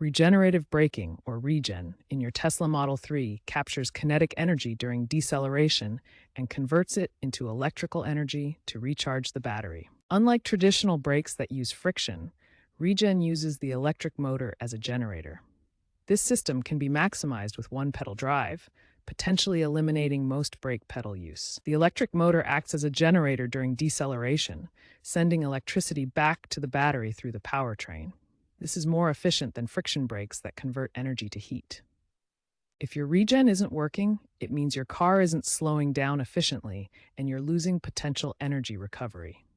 Regenerative braking, or Regen, in your Tesla Model 3 captures kinetic energy during deceleration and converts it into electrical energy to recharge the battery. Unlike traditional brakes that use friction, Regen uses the electric motor as a generator. This system can be maximized with one-pedal drive, potentially eliminating most brake pedal use. The electric motor acts as a generator during deceleration, sending electricity back to the battery through the powertrain. This is more efficient than friction brakes that convert energy to heat. If your regen isn't working, it means your car isn't slowing down efficiently and you're losing potential energy recovery.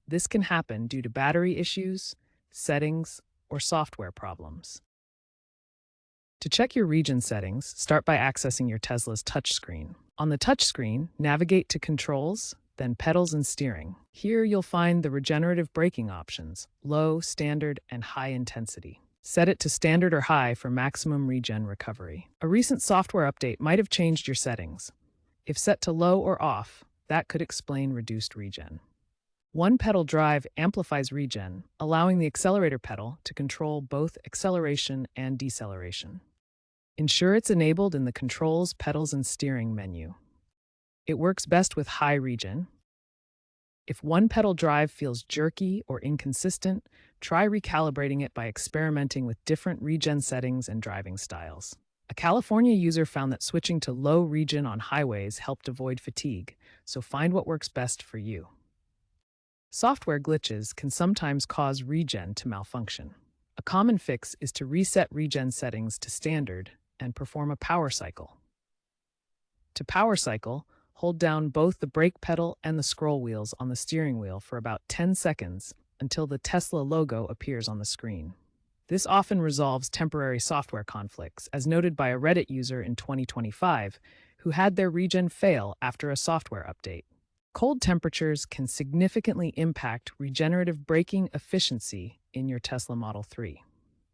This can happen due to battery issues, settings, or software problems. To check your regen settings, start by accessing your Tesla's touchscreen. On the touchscreen, navigate to Controls, then Pedals and Steering. Here you'll find the regenerative braking options: low, standard, and high intensity. Set it to standard or high for maximum regen recovery. A recent software update might have changed your settings. If set to low or off, that could explain reduced regen. One-pedal drive amplifies regen, allowing the accelerator pedal to control both acceleration and deceleration. Ensure it's enabled in the Controls, Pedals, and Steering menu. It works best with high regen. If one-pedal drive feels jerky or inconsistent, try recalibrating it by experimenting with different regen settings and driving styles. A California user found that switching to low regen on highways helped avoid fatigue, so find what works best for you. Software glitches can sometimes cause regen to malfunction. A common fix is to reset regen settings to standard and perform a power cycle. To power cycle, hold down both the brake pedal and the scroll wheels on the steering wheel for about 10 seconds until the Tesla logo appears on the screen. This often resolves temporary software conflicts, as noted by a Reddit user in 2025 who had their regen fail after a software update. Cold temperatures can significantly impact regenerative braking efficiency in your Tesla Model 3.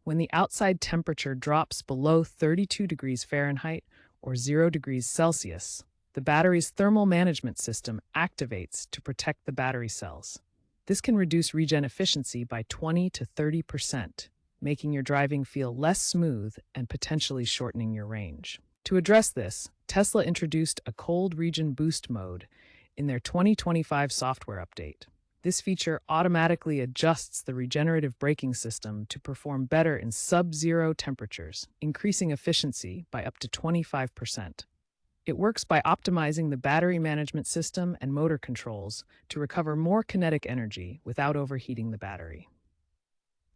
When the outside temperature drops below 32 degrees Fahrenheit or 0 degrees Celsius, the battery's thermal management system activates to protect the battery cells. This can reduce regen efficiency by 20 to 30%, making your driving feel less smooth and potentially shortening your range. To address this, Tesla introduced a cold regen boost mode in their 2025 software update. This feature automatically adjusts the regenerative braking system to perform better in sub-zero temperatures, increasing efficiency by up to 25%. It works by optimizing the battery management system and motor controls to recover more kinetic energy without overheating the battery.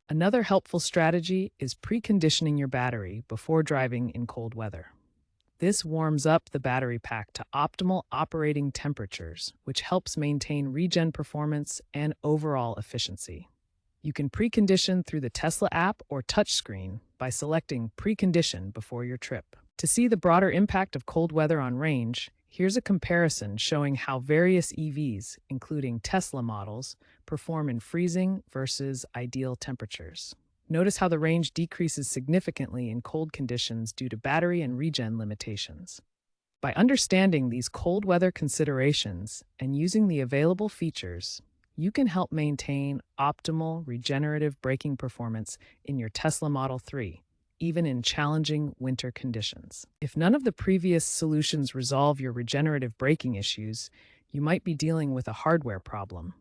Another helpful strategy is preconditioning your battery before driving in cold weather. This warms up the battery pack to optimal operating temperatures, which helps maintain regen performance and overall efficiency. You can precondition through the Tesla app or touchscreen by selecting Precondition before your trip. To see the broader impact of cold weather on range, here's a comparison showing how various EVs, including Tesla models, perform in freezing versus ideal temperatures. Notice how the range decreases significantly in cold conditions due to battery and regen limitations. By understanding these cold weather considerations and using the available features, you can help maintain optimal regenerative braking performance in your Tesla Model 3, even in challenging winter conditions. If none of the previous solutions resolve your regenerative braking issues, you might be dealing with a hardware problem.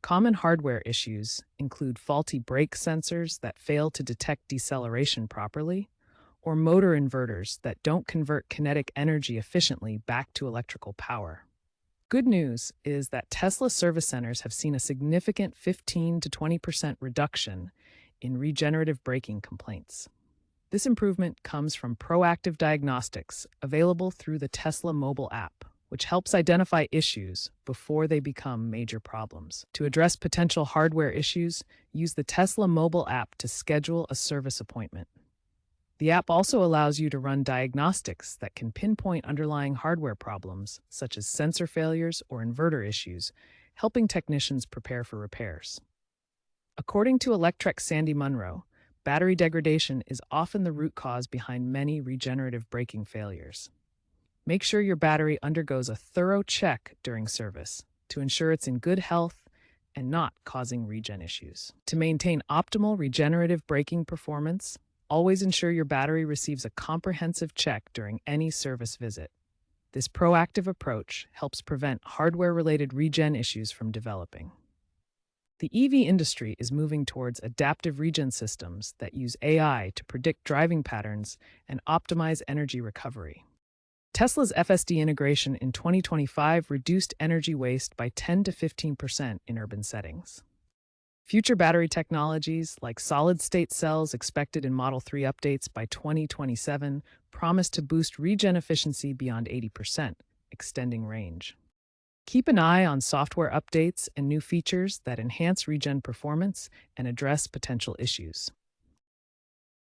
Common hardware issues include faulty brake sensors that fail to detect deceleration properly, or motor inverters that don't convert kinetic energy efficiently back to electrical power. Good news is that Tesla service centers have seen a significant 15 to 20% reduction in regenerative braking complaints. This improvement comes from proactive diagnostics available through the Tesla mobile app, which helps identify issues before they become major problems. To address potential hardware issues, use the Tesla mobile app to schedule a service appointment. The app also allows you to run diagnostics that can pinpoint underlying hardware problems, such as sensor failures or inverter issues, helping technicians prepare for repairs. According to Electrek Sandy Munro, battery degradation is often the root cause behind many regenerative braking failures. Make sure your battery undergoes a thorough check during service to ensure it's in good health and not causing regen issues. To maintain optimal regenerative braking performance, Always ensure your battery receives a comprehensive check during any service visit. This proactive approach helps prevent hardware-related regen issues from developing. The EV industry is moving towards adaptive regen systems that use AI to predict driving patterns and optimize energy recovery. Tesla's FSD integration in 2025 reduced energy waste by 10 to 15% in urban settings. Future battery technologies, like solid-state cells expected in Model 3 updates by 2027, promise to boost regen efficiency beyond 80%, extending range. Keep an eye on software updates and new features that enhance regen performance and address potential issues.